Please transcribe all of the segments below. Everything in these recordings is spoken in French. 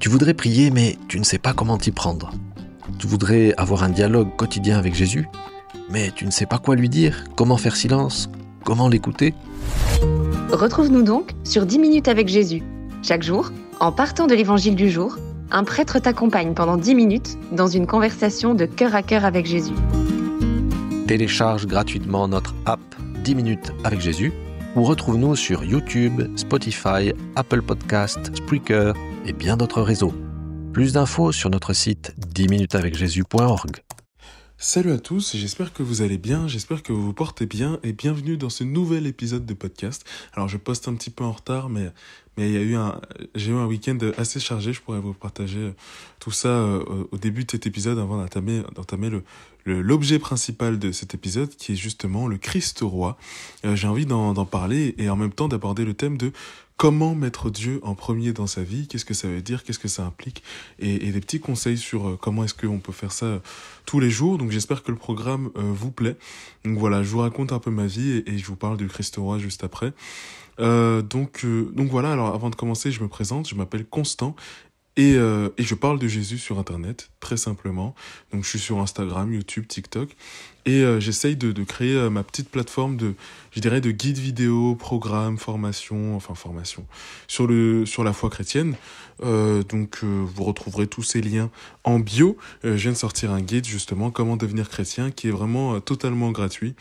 Tu voudrais prier, mais tu ne sais pas comment t'y prendre. Tu voudrais avoir un dialogue quotidien avec Jésus, mais tu ne sais pas quoi lui dire, comment faire silence, comment l'écouter. Retrouve-nous donc sur 10 minutes avec Jésus. Chaque jour, en partant de l'évangile du jour, un prêtre t'accompagne pendant 10 minutes dans une conversation de cœur à cœur avec Jésus. Télécharge gratuitement notre app 10 minutes avec Jésus ou retrouve-nous sur YouTube, Spotify, Apple Podcasts, Spreaker et bien d'autres réseaux. Plus d'infos sur notre site 10minutesavecjésus.org. Salut à tous, j'espère que vous allez bien, j'espère que vous vous portez bien et bienvenue dans ce nouvel épisode de podcast. Alors je poste un petit peu en retard mais j'ai eu un week-end assez chargé, je pourrais vous partager tout ça au début de cet épisode avant d'entamer l'objet principal de cet épisode qui est justement le Christ roi. J'ai envie d'en parler et en même temps d'aborder le thème de comment mettre Dieu en premier dans sa vie, qu'est-ce que ça veut dire, qu'est-ce que ça implique, et des petits conseils sur comment est-ce qu'on peut faire ça tous les jours. Donc j'espère que le programme vous plaît. Donc voilà, je vous raconte un peu ma vie et je vous parle du Christ roi juste après. Donc voilà, alors avant de commencer, je me présente, je m'appelle Constant. Et je parle de Jésus sur Internet, très simplement. Donc je suis sur Instagram, YouTube, TikTok. Et j'essaye de créer ma petite plateforme de guide vidéo, programme, formation sur la foi chrétienne. Vous retrouverez tous ces liens en bio. Je viens de sortir un guide justement, comment devenir chrétien, qui est vraiment totalement gratuit.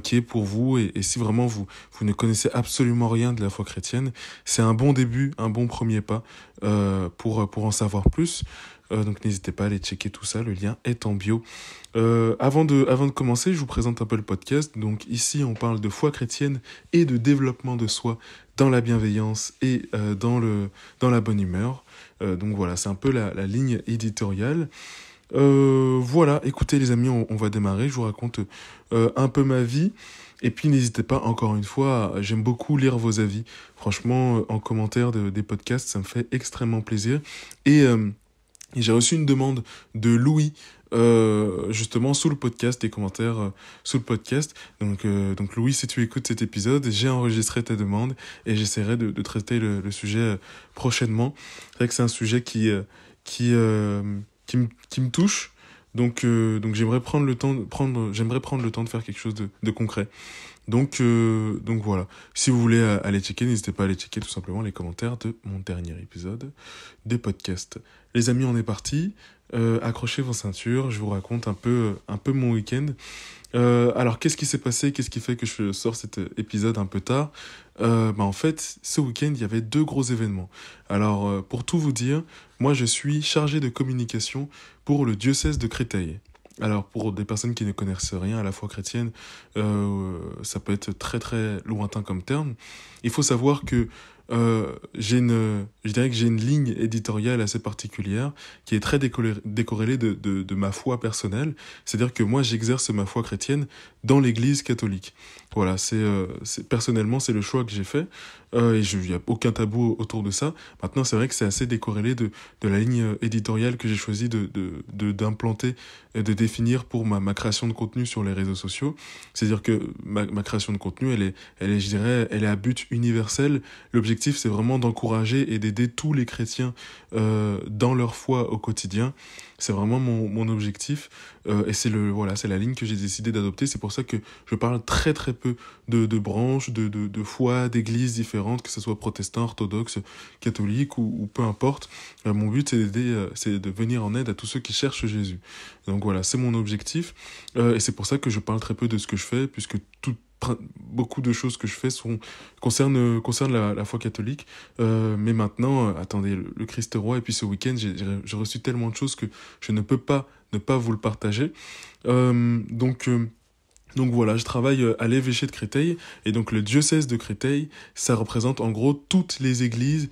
Qui est pour vous, et si vraiment vous ne connaissez absolument rien de la foi chrétienne, c'est un bon début, un bon premier pas pour en savoir plus. Donc n'hésitez pas à aller checker tout ça, le lien est en bio. Avant de commencer, je vous présente un peu le podcast. Donc ici, on parle de foi chrétienne et de développement de soi dans la bienveillance et dans la bonne humeur. Donc voilà, c'est un peu la ligne éditoriale. Voilà, écoutez les amis, on va démarrer, je vous raconte un peu ma vie, et puis n'hésitez pas, encore une fois, j'aime beaucoup lire vos avis, franchement, en commentaire des podcasts, ça me fait extrêmement plaisir, et j'ai reçu une demande de Louis, justement sous le podcast, des commentaires sous le podcast, donc Louis, si tu écoutes cet épisode, j'ai enregistré ta demande, et j'essaierai de traiter le sujet prochainement. C'est vrai que c'est un sujet qui me touche, donc j'aimerais prendre le temps de faire quelque chose de concret. Donc voilà. Si vous voulez aller checker, n'hésitez pas à aller checker tout simplement les commentaires de mon dernier épisode des podcasts. Les amis, on est parti. Accrochez vos ceintures, je vous raconte un peu mon week-end. Alors, qu'est-ce qui s'est passé? Qu'est-ce qui fait que je sors cet épisode un peu tard? En fait, ce week-end, il y avait 2 gros événements. Alors, pour tout vous dire, moi, je suis chargé de communication pour le diocèse de Créteil. Alors, pour des personnes qui ne connaissent rien à la foi chrétienne, ça peut être très très lointain comme terme. Il faut savoir que je dirais que j'ai une ligne éditoriale assez particulière qui est très décorrélée de ma foi personnelle. C'est-à-dire que moi, j'exerce ma foi chrétienne dans l'église catholique. Voilà, personnellement, c'est le choix que j'ai fait. Et il n'y a aucun tabou autour de ça. Maintenant, c'est vrai que c'est assez décorrélé de la ligne éditoriale que j'ai choisi d'implanter et de définir pour ma création de contenu sur les réseaux sociaux. C'est-à-dire que ma création de contenu, elle est à but universel. L'objectif, c'est vraiment d'encourager et d'aider tous les chrétiens dans leur foi au quotidien. C'est vraiment mon objectif, et c'est la ligne que j'ai décidé d'adopter. C'est pour ça que je parle très très peu de branches, de foi, d'églises différentes, que ce soit protestant, orthodoxe, catholique ou peu importe. Mon but, c'est de venir en aide à tous ceux qui cherchent Jésus. Donc voilà, c'est mon objectif, et c'est pour ça que je parle très peu de ce que je fais, puisque beaucoup de choses que je fais concernent la foi catholique, mais maintenant, attendez, le Christ roi, et puis ce week-end, j'ai reçu tellement de choses que je ne peux pas ne pas vous le partager. Donc voilà, je travaille à l'évêché de Créteil, et donc le diocèse de Créteil, ça représente en gros toutes les églises,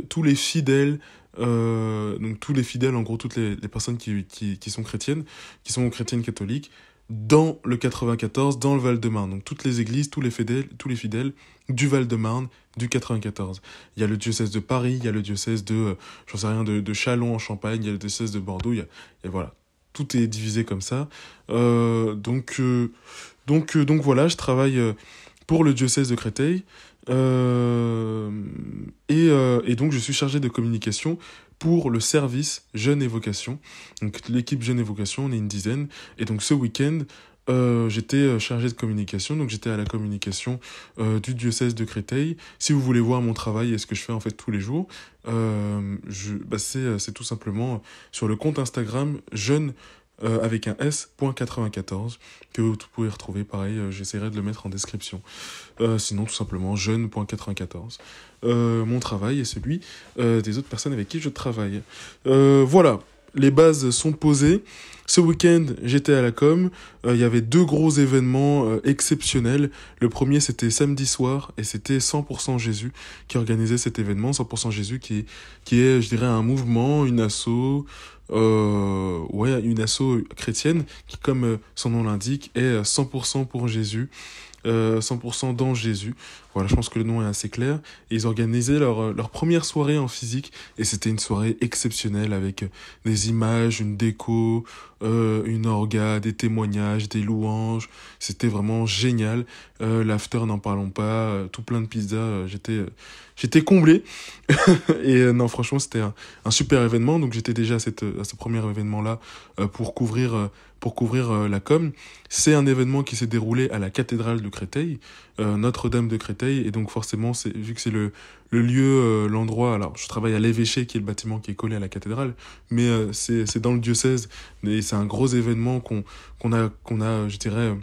tous les fidèles, en gros toutes les personnes qui sont chrétiennes, qui sont chrétiennes catholiques, dans le 94, dans le Val-de-Marne. Donc toutes les églises, tous les fidèles du Val-de-Marne, du 94. Il y a le diocèse de Paris, il y a le diocèse de Châlons en Champagne, il y a le diocèse de Bordeaux, et voilà. Tout est divisé comme ça. Donc voilà, je travaille pour le diocèse de Créteil. Et donc je suis chargé de communication pour le service Jeunes et Vocations. Donc l'équipe Jeunes et Vocations, on est une dizaine. Et donc ce week-end, j'étais chargé de communication, donc j'étais à la communication du diocèse de Créteil. Si vous voulez voir mon travail et ce que je fais en fait tous les jours, c'est tout simplement sur le compte Instagram jeune avec un s.94 que vous pouvez retrouver, pareil, j'essaierai de le mettre en description. Sinon tout simplement jeune.94. Mon travail et celui des autres personnes avec qui je travaille. Voilà. Les bases sont posées. Ce week-end, j'étais à la com. Il y avait 2 gros événements exceptionnels. Le premier, c'était samedi soir et c'était 100% Jésus qui organisait cet événement. 100% Jésus qui est, je dirais, un mouvement, une asso, une asso chrétienne qui, comme son nom l'indique, est 100% pour Jésus. 100% dans Jésus. Voilà, je pense que le nom est assez clair. Et ils organisaient leur première soirée en physique. Et c'était une soirée exceptionnelle avec des images, une déco, une orga, des témoignages, des louanges. C'était vraiment génial. L'after, n'en parlons pas. Tout plein de pizzas. J'étais comblé. Et non, franchement, c'était un super événement. Donc j'étais déjà à ce premier événement-là pour couvrir la com. C'est un événement qui s'est déroulé à la cathédrale de Créteil, Notre-Dame de Créteil, et donc forcément, vu que c'est le lieu, l'endroit, alors je travaille à l'évêché, qui est le bâtiment qui est collé à la cathédrale, mais c'est dans le diocèse, et c'est un gros événement qu'on a, je dirais,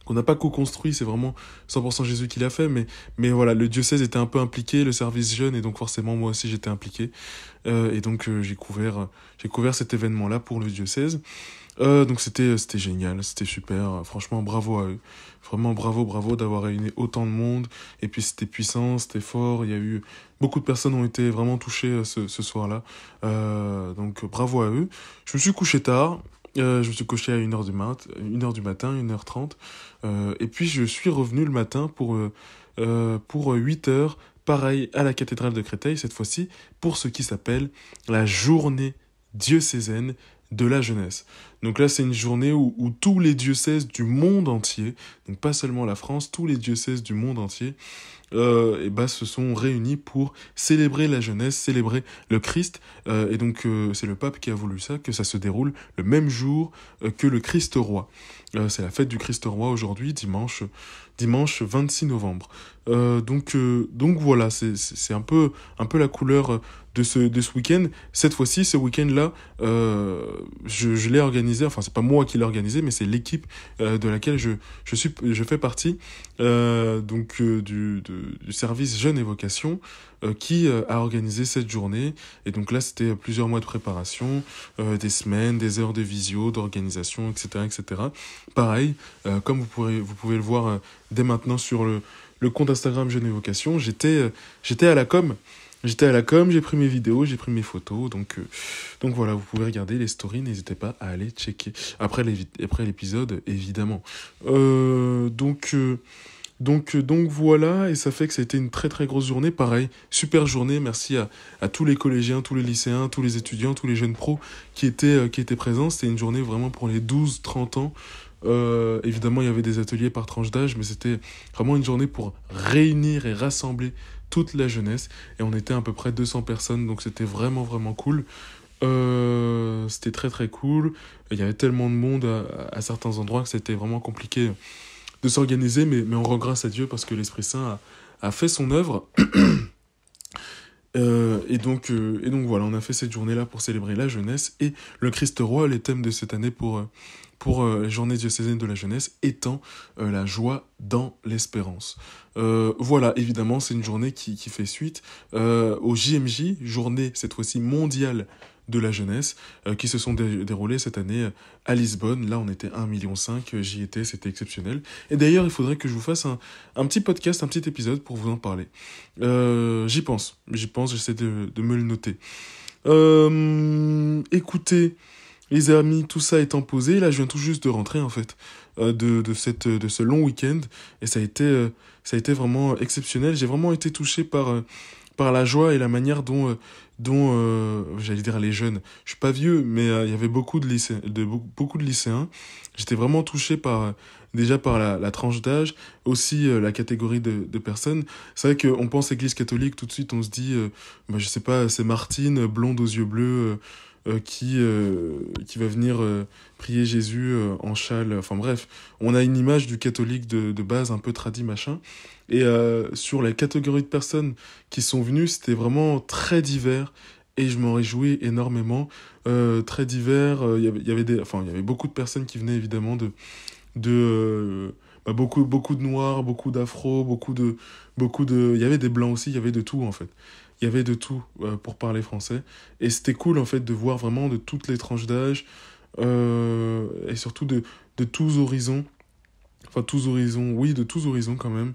qu'on n'a pas co-construit, c'est vraiment 100% Jésus qui l'a fait, mais voilà, le diocèse était un peu impliqué, le service jeune, et donc forcément moi aussi j'étais impliqué, et donc j'ai couvert cet événement-là pour le diocèse. Donc c'était génial, c'était super, franchement bravo à eux, vraiment bravo d'avoir réuni autant de monde, et puis c'était puissant, c'était fort, il y a eu, beaucoup de personnes ont été vraiment touchées ce soir-là, donc bravo à eux. Je me suis couché tard, je me suis couché à 1h du matin, 1h30, et puis je suis revenu le matin pour 8h, pareil, à la cathédrale de Créteil, cette fois-ci, pour ce qui s'appelle la journée diocésaine de la jeunesse. Donc là, c'est une journée où tous les diocèses du monde entier, donc pas seulement la France, tous les diocèses du monde entier, se sont réunis pour célébrer la jeunesse, célébrer le Christ, et donc c'est le pape qui a voulu ça, que ça se déroule le même jour que le Christ roi. C'est la fête du Christ roi aujourd'hui, dimanche 26 novembre. Donc voilà, c'est un peu la couleur de ce week-end. Cette fois-ci, ce week-end-là, je l'ai organisé, enfin c'est pas moi qui l'ai organisé, mais c'est l'équipe de laquelle je fais partie, du service Jeunes et Vocations, qui a organisé cette journée. Et donc là, c'était plusieurs mois de préparation, des semaines, des heures de visio, d'organisation, etc. Pareil, comme vous pouvez le voir dès maintenant sur le compte Instagram Jeunes et Vocations, j'étais à la com. J'ai pris mes vidéos, j'ai pris mes photos, donc voilà, vous pouvez regarder les stories, n'hésitez pas à aller checker. Après l'épisode, évidemment. Donc voilà, et ça fait que ça a été une très très grosse journée, pareil, super journée, merci à tous les collégiens, tous les lycéens, tous les étudiants, tous les jeunes pros qui étaient présents. C'était une journée vraiment pour les 12-30 ans. Évidemment, il y avait des ateliers par tranche d'âge, mais c'était vraiment une journée pour réunir et rassembler toute la jeunesse, et on était à peu près 200 personnes, donc c'était vraiment vraiment cool. C'était très très cool, il y avait tellement de monde à certains endroits que c'était vraiment compliqué de s'organiser, mais on rend grâce à Dieu parce que l'Esprit Saint a fait son œuvre. Et donc voilà, on a fait cette journée-là pour célébrer la jeunesse et le Christ roi. Les thèmes de cette année pour la journée diocésaine de la jeunesse étant la joie dans l'espérance. Voilà, évidemment, c'est une journée qui fait suite au JMJ, journée cette fois-ci mondiale de la jeunesse, qui se sont déroulées cette année à Lisbonne. Là, on était 1,5 million, j'y étais, c'était exceptionnel. Et d'ailleurs, il faudrait que je vous fasse un petit podcast, un petit épisode pour vous en parler. J'y pense, j'essaie de me le noter. Écoutez, les amis, tout ça étant posé, là, je viens tout juste de rentrer, en fait, de ce long week-end, et ça a été vraiment exceptionnel. J'ai vraiment été touché par la joie et la manière dont j'allais dire les jeunes, je suis pas vieux, mais il y avait beaucoup de lycéens. J'étais vraiment touché déjà par la tranche d'âge, aussi la catégorie de personnes. C'est vrai qu'on pense Église catholique, tout de suite on se dit, je sais pas, c'est Martine, blonde aux yeux bleus, qui va venir prier Jésus en châle. Enfin bref, on a une image du catholique de base, un peu tradi machin. Et sur la catégorie de personnes qui sont venues, c'était vraiment très divers. Et je m'en réjouis énormément. Très divers. Il y avait beaucoup de personnes qui venaient évidemment beaucoup de noirs, beaucoup d'afro, il y avait des blancs aussi, il y avait de tout en fait. Il y avait de tout pour parler français. Et c'était cool en fait de voir vraiment de toutes les tranches d'âge et surtout de tous horizons. Enfin, tous horizons, oui, de tous horizons quand même.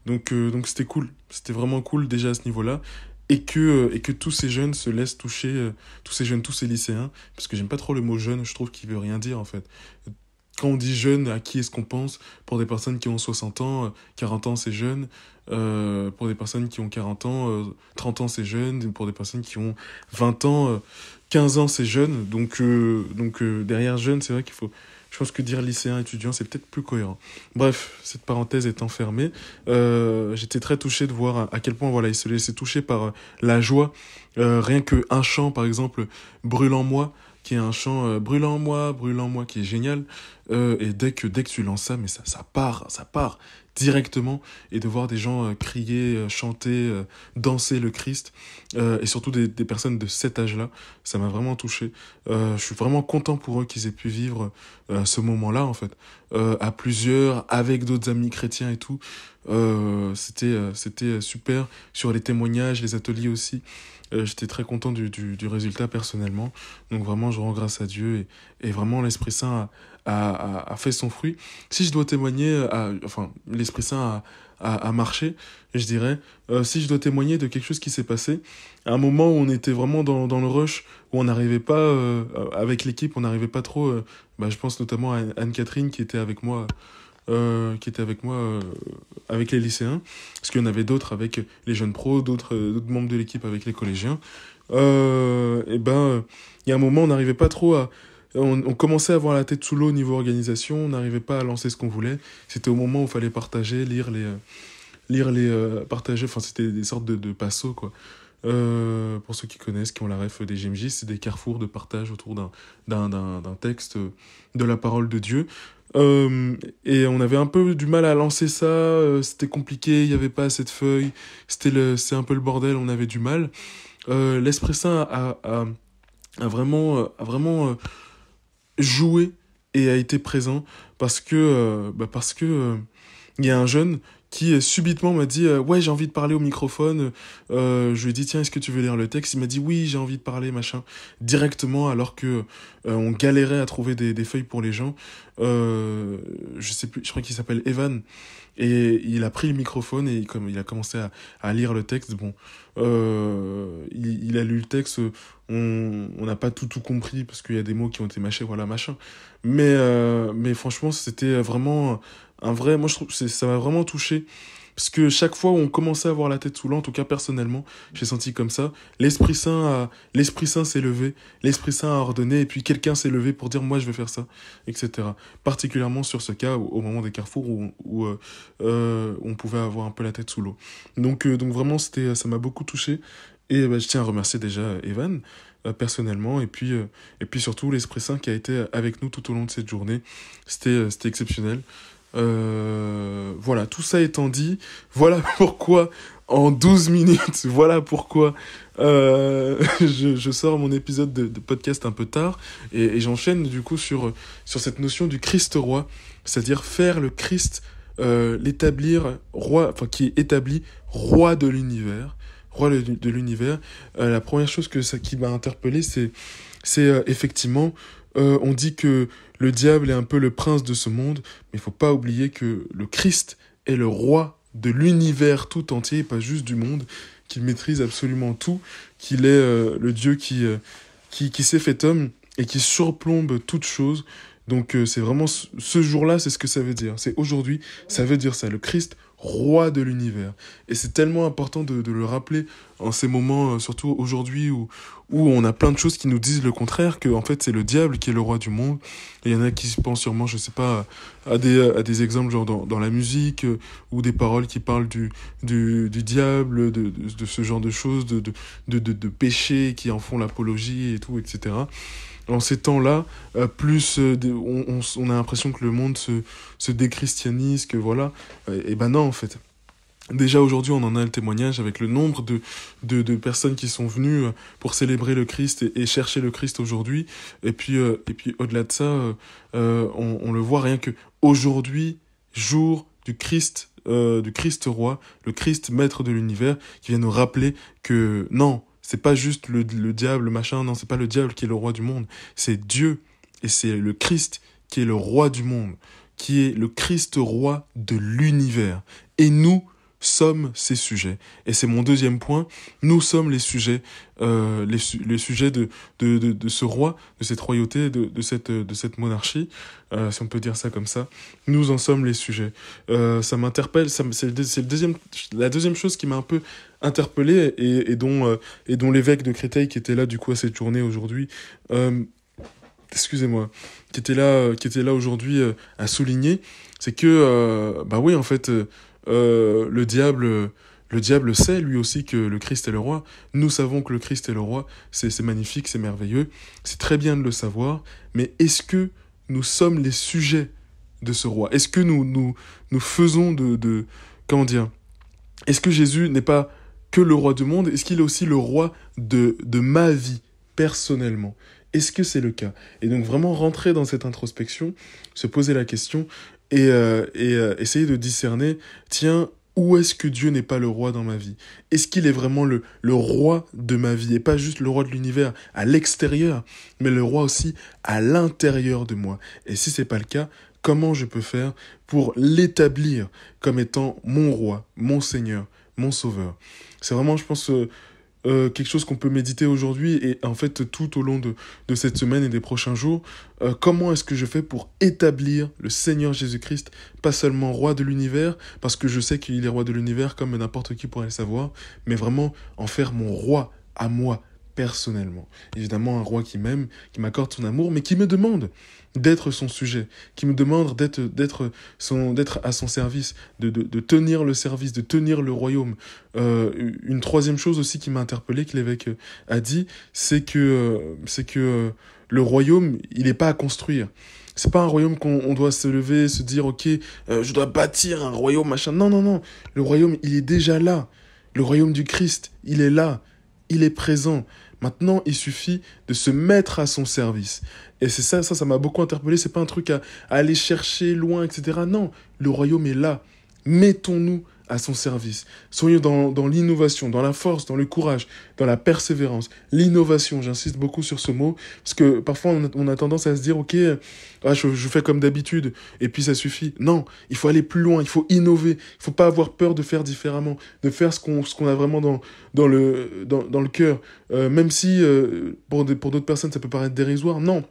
Donc c'était cool. C'était vraiment cool déjà à ce niveau-là. Et que tous ces jeunes se laissent toucher, tous ces lycéens, parce que j'aime pas trop le mot jeune, je trouve qu'il veut rien dire en fait. Quand on dit jeune, à qui est-ce qu'on pense? Pour des personnes qui ont 60 ans, 40 ans, c'est jeune. Pour des personnes qui ont 40 ans, 30 ans, c'est jeune. Pour des personnes qui ont 20 ans, 15 ans, c'est jeune. Donc derrière jeune, c'est vrai qu'il faut... Je pense que dire lycéen, étudiant, c'est peut-être plus cohérent. Bref, cette parenthèse étant fermée, j'étais très touché de voir à quel point voilà, ils se laissaient toucher par la joie. Rien qu'un chant, par exemple, Brûle en moi, qui est un chant brûle en moi, qui est génial. Et dès que tu lances ça, mais ça part directement. Et de voir des gens crier, chanter, danser le Christ, et surtout des personnes de cet âge-là, ça m'a vraiment touché. Je suis vraiment content pour eux qu'ils aient pu vivre ce moment-là, en fait, à plusieurs, avec d'autres amis chrétiens et tout. C'était super. Sur les témoignages, les ateliers aussi. J'étais très content du résultat personnellement. Donc vraiment, je rends grâce à Dieu et vraiment l'Esprit Saint a fait son fruit. Si je dois témoigner, l'Esprit Saint a marché, je dirais. Si je dois témoigner de quelque chose qui s'est passé, à un moment où on était vraiment dans le rush, où on n'arrivait pas, avec l'équipe, on n'arrivait pas trop, je pense notamment à Anne-Catherine qui était avec moi, avec les lycéens, parce qu'il y en avait d'autres avec les jeunes pros, d'autres membres de l'équipe avec les collégiens. Il y a un moment, on n'arrivait pas trop on commençait à avoir la tête sous l'eau au niveau organisation, on n'arrivait pas à lancer ce qu'on voulait. C'était au moment où il fallait partager, partager, enfin c'était des sortes de passos, quoi. Pour ceux qui connaissent, qui ont la ref des GMJ, c'est des carrefours de partage autour d'un texte de la parole de Dieu. Et on avait un peu du mal à lancer ça, c'était compliqué, il n'y avait pas assez de feuilles, c'est un peu le bordel, on avait du mal. L'Esprit Saint a vraiment joué et a été présent parce que il y a un jeune qui subitement m'a dit ouais, j'ai envie de parler au microphone. Je lui ai dit tiens, est-ce que tu veux lire le texte? Il m'a dit oui, j'ai envie de parler, machin, directement, alors que on galérait à trouver des feuilles pour les gens. Je sais plus, je crois qu'il s'appelle Evan. Et il a pris le microphone et comme il a commencé à lire le texte. Bon, il a lu le texte, on n'a pas tout compris parce qu'il y a des mots qui ont été mâchés, voilà, machin. Mais franchement, c'était vraiment un vrai... Moi, je trouve que ça m'a vraiment touché. Parce que chaque fois où on commençait à avoir la tête sous l'eau, en tout cas personnellement, j'ai senti comme ça, l'Esprit Saint s'est levé, l'Esprit Saint a ordonné, et puis quelqu'un s'est levé pour dire moi je vais faire ça, etc. Particulièrement sur ce cas, au moment des carrefours où on pouvait avoir un peu la tête sous l'eau. Donc vraiment, ça m'a beaucoup touché, et je tiens à remercier déjà Evan, personnellement, et puis surtout l'Esprit Saint qui a été avec nous tout au long de cette journée. C'était exceptionnel. Voilà, tout ça étant dit, voilà pourquoi en 12 minutes, voilà pourquoi je sors mon épisode de podcast un peu tard, et j'enchaîne du coup sur cette notion du Christ roi, c'est-à-dire faire le Christ, l'établir roi, enfin qui est établi roi de l'univers. La première chose qui m'a interpellé, c'est effectivement, on dit que le diable est un peu le prince de ce monde, mais il faut pas oublier que le Christ est le roi de l'univers tout entier, et pas juste du monde, qu'il maîtrise absolument tout, qu'il est le Dieu qui s'est fait homme et qui surplombe toute chose. Donc c'est vraiment ce jour-là, c'est ce que ça veut dire. C'est aujourd'hui, ça veut dire ça, le Christ, roi de l'univers. Et c'est tellement important de le rappeler en ces moments, surtout aujourd'hui, où on a plein de choses qui nous disent le contraire, que en fait c'est le diable qui est le roi du monde. Et il y en a qui se pensent sûrement, je sais pas, à des exemples genre dans la musique, ou des paroles qui parlent du diable, de ce genre de choses, de péchés qui en font l'apologie et tout, etc. En ces temps-là, on a l'impression que le monde se déchristianise, que voilà. Et ben non, en fait. Déjà aujourd'hui, on en a le témoignage avec le nombre de personnes qui sont venues pour célébrer le Christ et chercher le Christ aujourd'hui. Et puis au-delà de ça, on le voit rien que aujourd'hui, jour du Christ roi, le Christ maître de l'univers, qui vient nous rappeler que non, c'est pas juste le diable, machin, non, c'est pas le diable qui est le roi du monde, c'est Dieu, et c'est le Christ qui est le roi du monde, qui est le Christ roi de l'univers. Et nous sommes ces sujets. Et c'est mon deuxième point, nous sommes les sujets, les sujets de ce roi, de cette royauté, de cette monarchie, si on peut dire ça comme ça. Nous en sommes les sujets. Ça m'interpelle, c'est la deuxième chose qui m'a un peu interpellé et dont l'évêque de Créteil qui était là du coup à cette journée aujourd'hui, excusez-moi, qui était là aujourd'hui à souligner, c'est que bah oui en fait le diable sait lui aussi que le Christ est le roi. Nous savons que le Christ est le roi. C'est magnifique, c'est merveilleux. C'est très bien de le savoir. Mais est-ce que nous sommes les sujets de ce roi? Est-ce que nous faisons comment dire? Est-ce que Jésus n'est pas que le roi du monde? Est-ce qu'il est aussi le roi de ma vie, personnellement? Est-ce que c'est le cas? Et donc vraiment rentrer dans cette introspection, se poser la question et essayer de discerner, tiens, où est-ce que Dieu n'est pas le roi dans ma vie? Est-ce qu'il est vraiment le roi de ma vie? Et pas juste le roi de l'univers à l'extérieur, mais le roi aussi à l'intérieur de moi. Et si c'est pas le cas, comment je peux faire pour l'établir comme étant mon roi, mon Seigneur, mon Sauveur? C'est vraiment, je pense, quelque chose qu'on peut méditer aujourd'hui et en fait tout au long de cette semaine et des prochains jours. Comment est-ce que je fais pour établir le Seigneur Jésus-Christ, pas seulement roi de l'univers, parce que je sais qu'il est roi de l'univers comme n'importe qui pourrait le savoir, mais vraiment en faire mon roi à moi, personnellement. Évidemment, un roi qui m'aime, qui m'accorde son amour, mais qui me demande d'être son sujet, qui me demande d'être à son service, de tenir le service, de tenir le royaume. Une troisième chose aussi qui m'a interpellé, que l'évêque a dit, c'est que le royaume, il n'est pas à construire. C'est pas un royaume qu'on doit se lever, se dire, ok, je dois bâtir un royaume, machin. Non, non, non. Le royaume, il est déjà là. Le royaume du Christ, il est là. Il est présent. Maintenant, il suffit de se mettre à son service. Et c'est ça m'a beaucoup interpellé. C'est pas un truc à aller chercher loin, etc. Non, le royaume est là. Mettons-nous à son service. Soyons dans l'innovation, dans la force, dans le courage, dans la persévérance. L'innovation, j'insiste beaucoup sur ce mot, parce que parfois on a tendance à se dire, ok, je fais comme d'habitude, et puis ça suffit. Non, il faut aller plus loin, il faut innover, il faut pas avoir peur de faire différemment, de faire ce qu'on a vraiment dans le cœur. Même si pour d'autres personnes ça peut paraître dérisoire, non.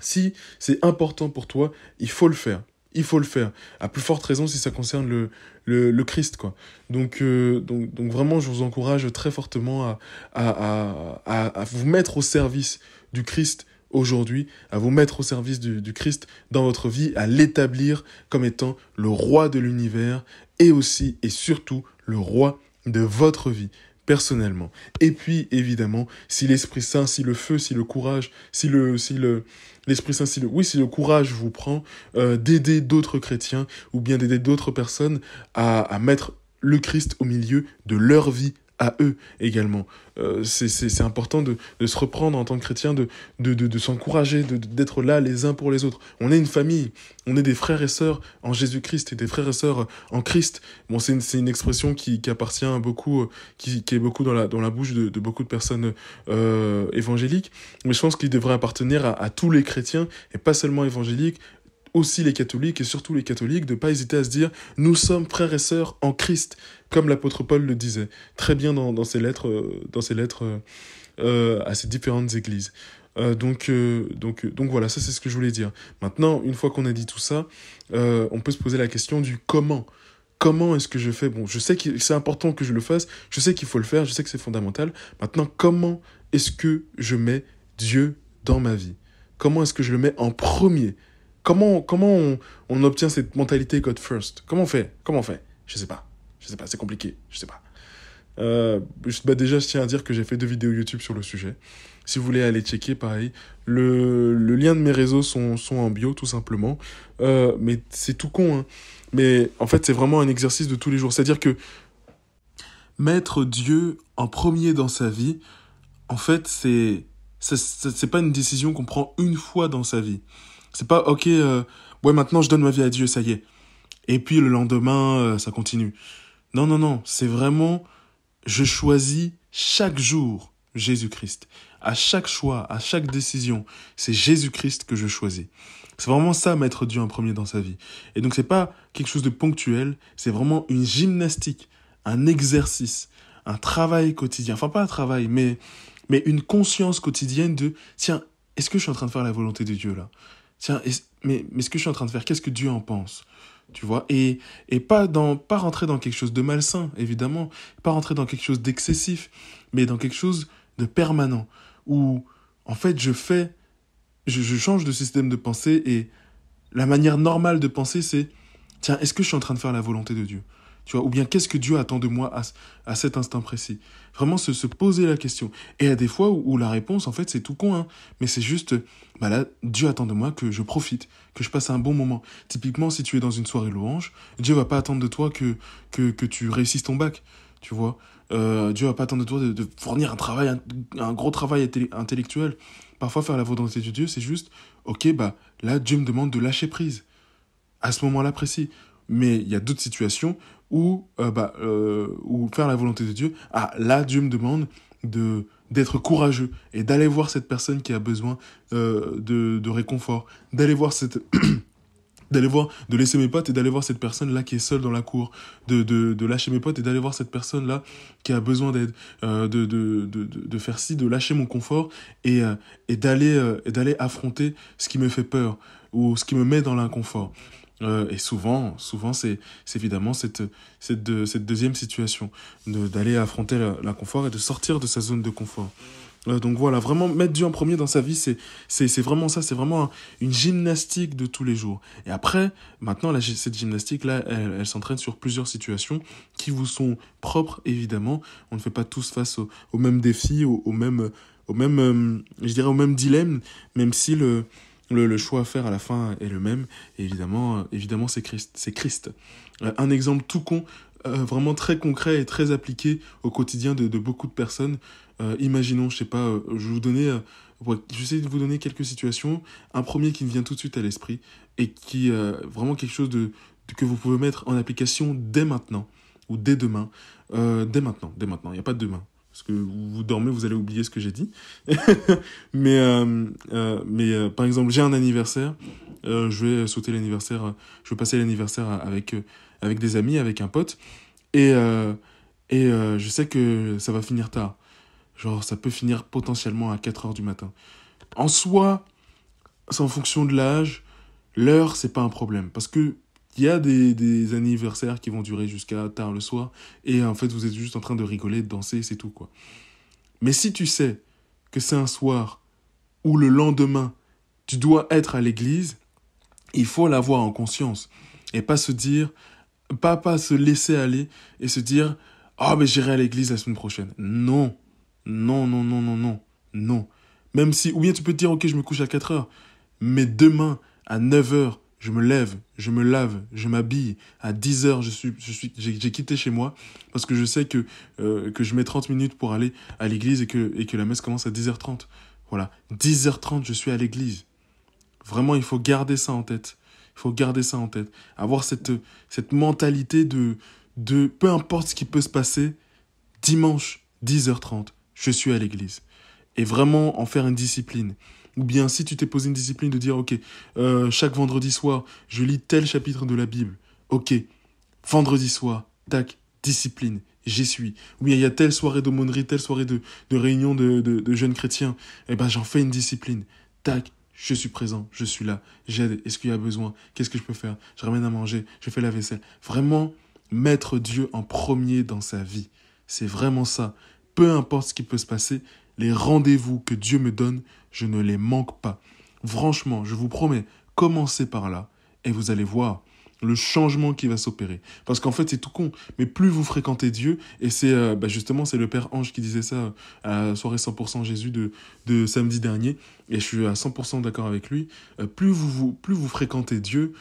Si c'est important pour toi, il faut le faire. Il faut le faire. À plus forte raison si ça concerne le Christ, quoi. Donc vraiment, je vous encourage très fortement à vous mettre au service du Christ aujourd'hui, à vous mettre au service du Christ dans votre vie, à l'établir comme étant le roi de l'univers et aussi et surtout le roi de votre vie. Personnellement. Et puis, évidemment, si l'Esprit Saint, si le feu, si le courage, si l'Esprit Saint, si le courage vous prend, d'aider d'autres chrétiens ou bien d'aider d'autres personnes à mettre le Christ au milieu de leur vie à eux également. C'est important de se reprendre en tant que chrétien, de s'encourager, d'être là les uns pour les autres. On est une famille, on est des frères et sœurs en Jésus-Christ et des frères et sœurs en Christ. Bon, c'est une expression qui appartient à beaucoup, qui est beaucoup dans la bouche de beaucoup de personnes évangéliques, mais je pense qu'il devrait appartenir à tous les chrétiens et pas seulement évangéliques, aussi les catholiques et surtout les catholiques, de ne pas hésiter à se dire « Nous sommes frères et sœurs en Christ », comme l'apôtre Paul le disait très bien dans ses lettres à ces différentes églises. Donc voilà, ça c'est ce que je voulais dire. Maintenant, une fois qu'on a dit tout ça, on peut se poser la question du comment. comment est-ce que je fais? Bon, je sais que c'est important que je le fasse, je sais qu'il faut le faire, je sais que c'est fondamental. Maintenant, comment est-ce que je mets Dieu dans ma vie? Comment est-ce que je le mets en premier? Comment on obtient cette mentalité God first? Comment on fait? Je sais pas, c'est compliqué, je sais pas. Déjà, je tiens à dire que j'ai fait 2 vidéos YouTube sur le sujet. Si vous voulez aller checker, pareil, le lien de mes réseaux sont en bio, tout simplement. Mais c'est tout con, hein. Mais en fait, c'est vraiment un exercice de tous les jours. C'est-à-dire que mettre Dieu en premier dans sa vie, en fait, c'est pas une décision qu'on prend une fois dans sa vie. C'est pas, ok, ouais, maintenant je donne ma vie à Dieu, ça y est. Et puis le lendemain, ça continue. Non, c'est vraiment, je choisis chaque jour Jésus-Christ. À chaque choix, à chaque décision, c'est Jésus-Christ que je choisis. C'est vraiment ça, mettre Dieu en premier dans sa vie. Et donc, c'est pas quelque chose de ponctuel, c'est vraiment une gymnastique, un exercice, un travail quotidien. Enfin, pas un travail, mais une conscience quotidienne de, tiens, est-ce que je suis en train de faire la volonté de Dieu, là? Tiens, mais ce que je suis en train de faire, qu'est-ce que Dieu en pense? Tu vois? Et pas rentrer dans quelque chose de malsain, évidemment, pas rentrer dans quelque chose d'excessif, mais dans quelque chose de permanent, où, en fait, je change de système de pensée et la manière normale de penser, c'est, tiens, est-ce que je suis en train de faire la volonté de Dieu? Tu vois, ou bien qu'est-ce que Dieu attend de moi à cet instant précis? Vraiment se poser la question. Et il y a des fois où la réponse, en fait, c'est tout con, hein, mais c'est juste, bah là, Dieu attend de moi que je profite, que je passe un bon moment. Typiquement, si tu es dans une soirée louange, Dieu va pas attendre de toi que tu réussisses ton bac, tu vois. Dieu va pas attendre de toi de fournir un gros travail intellectuel. Parfois, faire la volonté de Dieu, c'est juste, ok, bah là, Dieu me demande de lâcher prise à ce moment-là précis. Mais il y a d'autres situations où faire la volonté de Dieu, là, Dieu me demande d'être courageux et d'aller voir cette personne qui a besoin de réconfort, de laisser mes potes et d'aller voir cette personne-là qui est seule dans la cour, de lâcher mes potes et d'aller voir cette personne-là qui a besoin d'aide, de faire ci, de lâcher mon confort et d'aller affronter ce qui me fait peur ou ce qui me met dans l'inconfort. Et souvent, c'est évidemment cette deuxième situation, d'aller affronter l'inconfort et de sortir de sa zone de confort. Donc voilà, vraiment mettre Dieu en premier dans sa vie, c'est vraiment ça, c'est vraiment une gymnastique de tous les jours. Et après, maintenant, cette gymnastique-là, elle s'entraîne sur plusieurs situations qui vous sont propres, évidemment. On ne fait pas tous face aux mêmes défis, au même dilemme, même si le choix à faire à la fin est le même. Et évidemment, c'est Christ. Un exemple tout con, vraiment très concret et très appliqué au quotidien de beaucoup de personnes. Imaginons, je sais pas, je vais de vous donner quelques situations. Un premier qui me vient tout de suite à l'esprit et qui vraiment quelque chose que vous pouvez mettre en application dès maintenant ou dès demain. Dès maintenant, il n'y a pas de demain. Parce que vous dormez, vous allez oublier ce que j'ai dit. mais par exemple, j'ai un anniversaire. Je vais passer l'anniversaire avec des amis, avec un pote. Et je sais que ça va finir tard. Genre, ça peut finir potentiellement à 4h du matin. En soi, c'est en fonction de l'âge. L'heure, c'est pas un problème. Parce que il y a des anniversaires qui vont durer jusqu'à tard le soir. Et en fait, vous êtes juste en train de rigoler, de danser, c'est tout, quoi. Mais si tu sais que c'est un soir où le lendemain, tu dois être à l'église, il faut l'avoir en conscience. Et pas se dire, pas se laisser aller et se dire, mais j'irai à l'église la semaine prochaine. Non. Même si, ou bien tu peux te dire, ok, je me couche à 4h, mais demain, à 9h, je me lève, je me lave, je m'habille. À 10h, j'ai quitté chez moi parce que je sais que je mets 30 minutes pour aller à l'église et que la messe commence à 10h30. Voilà, 10h30, je suis à l'église. Vraiment, il faut garder ça en tête. Avoir cette mentalité de peu importe ce qui peut se passer, dimanche, 10h30, je suis à l'église. Et vraiment en faire une discipline. Ou bien si tu t'es posé une discipline de dire, ok, chaque vendredi soir, je lis tel chapitre de la Bible. Ok, vendredi soir, tac, discipline, j'y suis. Ou bien il y a telle soirée d'aumônerie, telle soirée de réunion de jeunes chrétiens. Eh ben j'en fais une discipline. Tac, je suis présent, je suis là, j'aide. Est-ce qu'il y a besoin? Qu'est-ce que je peux faire? Je ramène à manger, je fais la vaisselle. Vraiment, Mettre Dieu en premier dans sa vie. C'est vraiment ça. Peu importe ce qui peut se passer, les rendez-vous que Dieu me donne, je ne les manque pas. Franchement, je vous promets, commencez par là et vous allez voir le changement qui va s'opérer. Parce qu'en fait, c'est tout con. Mais plus vous fréquentez Dieu, et c'est justement, c'est le Père Ange qui disait ça à la soirée 100% Jésus de samedi dernier, et je suis à 100% d'accord avec lui, plus vous fréquentez Dieu,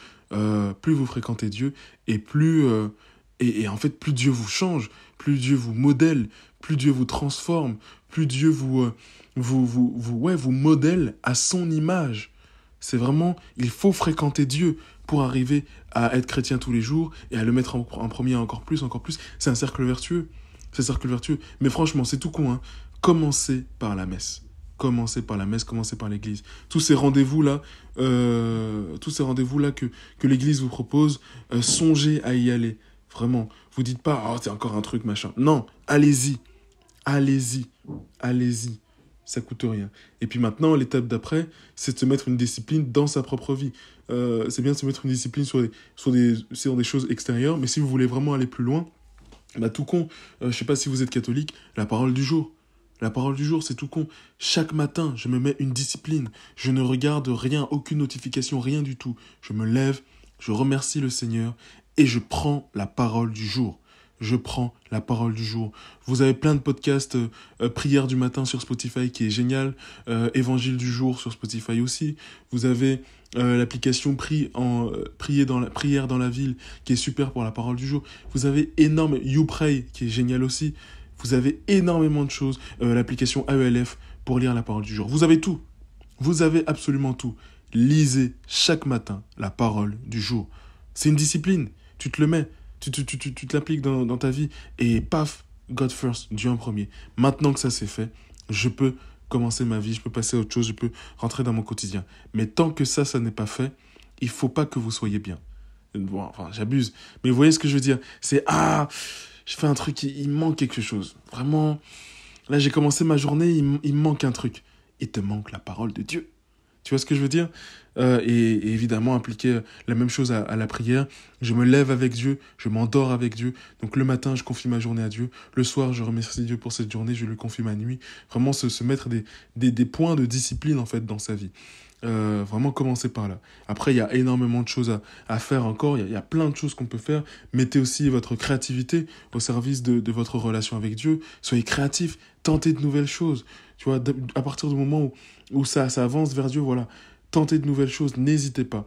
et et en fait, plus Dieu vous change, plus Dieu vous modèle, plus Dieu vous transforme, plus Dieu vous modèle à son image. C'est vraiment, il faut fréquenter Dieu pour arriver à être chrétien tous les jours et à le mettre en premier encore plus. C'est un cercle vertueux. Mais franchement, c'est tout con, hein. Commencez par la messe. Commencez par l'église. Tous ces rendez-vous-là que l'église vous propose, songez à y aller. Vraiment. Vous dites pas, oh, c'est encore un truc, machin. Non, allez-y. Ça coûte rien. Et puis maintenant, l'étape d'après, c'est de se mettre une discipline dans sa propre vie. C'est bien de se mettre une discipline sur des choses extérieures, mais si vous voulez vraiment aller plus loin, tout con, je sais pas si vous êtes catholique, la parole du jour. La parole du jour, c'est tout con. Chaque matin, je me mets une discipline. Je ne regarde rien, aucune notification, rien du tout. Je me lève, je remercie le Seigneur et je prends la parole du jour. Vous avez plein de podcasts, prière du matin sur Spotify qui est génial, évangile du jour sur Spotify aussi. Vous avez l'application prière dans la ville qui est super pour la parole du jour. Vous avez YouPray qui est génial aussi. Vous avez énormément de choses. L'application AELF pour lire la parole du jour. Vous avez tout. Vous avez absolument tout. Lisez chaque matin la parole du jour. C'est une discipline. Tu te le mets. Tu te l'appliques dans ta vie. Et paf, God first, Dieu en premier. Maintenant que ça c'est fait, je peux commencer ma vie, je peux passer à autre chose, je peux rentrer dans mon quotidien. Mais tant que ça n'est pas fait, il ne faut pas que vous soyez bien. Bon, enfin, j'abuse. Mais vous voyez ce que je veux dire ? C'est, je fais un truc, il manque quelque chose. Vraiment, là j'ai commencé ma journée, il me manque un truc. Il te manque la parole de Dieu. Tu vois ce que je veux dire ? Et évidemment, appliquer la même chose à la prière. Je me lève avec Dieu, je m'endors avec Dieu. Donc le matin, je confie ma journée à Dieu. Le soir, je remercie Dieu pour cette journée, je lui confie ma nuit. Vraiment se mettre des points de discipline en fait dans sa vie. Vraiment commencer par là. Après, il y a énormément de choses à faire encore. Il y a plein de choses qu'on peut faire. Mettez aussi votre créativité au service de votre relation avec Dieu. Soyez créatifs. Tentez de nouvelles choses. Tu vois, à partir du moment où ça avance vers Dieu, voilà. Tentez de nouvelles choses. N'hésitez pas.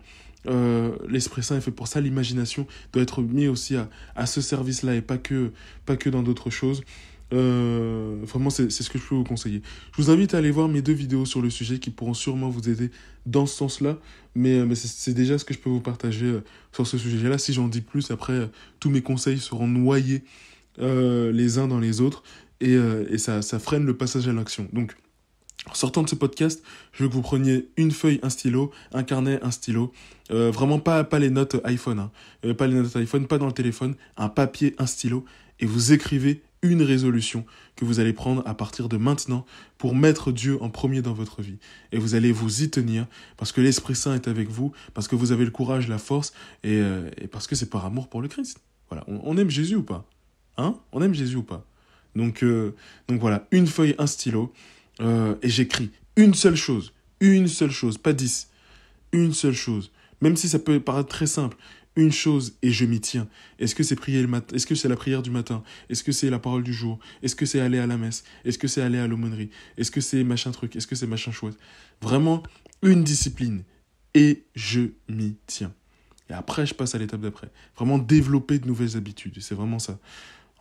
L'Esprit Saint est fait pour ça. L'imagination doit être mise aussi à ce service-là et pas que dans d'autres choses. Vraiment, c'est ce que je peux vous conseiller. Je vous invite à aller voir mes 2 vidéos sur le sujet qui pourront sûrement vous aider dans ce sens-là. Mais c'est déjà ce que je peux vous partager sur ce sujet-là. Si j'en dis plus, après, tous mes conseils seront noyés les uns dans les autres. Et ça freine le passage à l'action. Donc, en sortant de ce podcast, je veux que vous preniez une feuille, un stylo, un carnet, un stylo. Vraiment pas les notes iPhone. Pas les notes iPhone, pas dans le téléphone. Un papier, un stylo. Et vous écrivez une résolution que vous allez prendre à partir de maintenant pour mettre Dieu en premier dans votre vie. Et vous allez vous y tenir parce que l'Esprit Saint est avec vous, parce que vous avez le courage, la force et parce que c'est par amour pour le Christ. Voilà, on aime Jésus ou pas ? On aime Jésus ou pas ? Donc voilà, une feuille, un stylo et j'écris une seule chose, pas 10. Une seule chose. Même si ça peut paraître très simple. Une chose et je m'y tiens. Est-ce que c'est prier le matin ? Est-ce que c'est la prière du matin ? Est-ce que c'est la parole du jour ? Est-ce que c'est aller à la messe ? Est-ce que c'est aller à l'aumônerie ? Est-ce que c'est machin truc ? Est-ce que c'est machin chouette ? Vraiment, une discipline. Et je m'y tiens. Et après, je passe à l'étape d'après. Vraiment développer de nouvelles habitudes. C'est vraiment ça.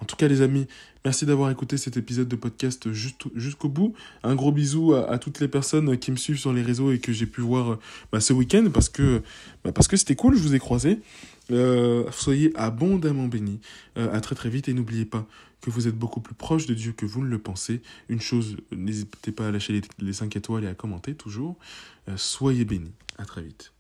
En tout cas, les amis, merci d'avoir écouté cet épisode de podcast jusqu'au bout. Un gros bisou à toutes les personnes qui me suivent sur les réseaux et que j'ai pu voir ce week-end parce que c'était cool, je vous ai croisés. Soyez abondamment bénis. À très très vite et n'oubliez pas que vous êtes beaucoup plus proche de Dieu que vous ne le pensez. Une chose, n'hésitez pas à lâcher les 5 étoiles et à commenter toujours. Soyez bénis. À très vite.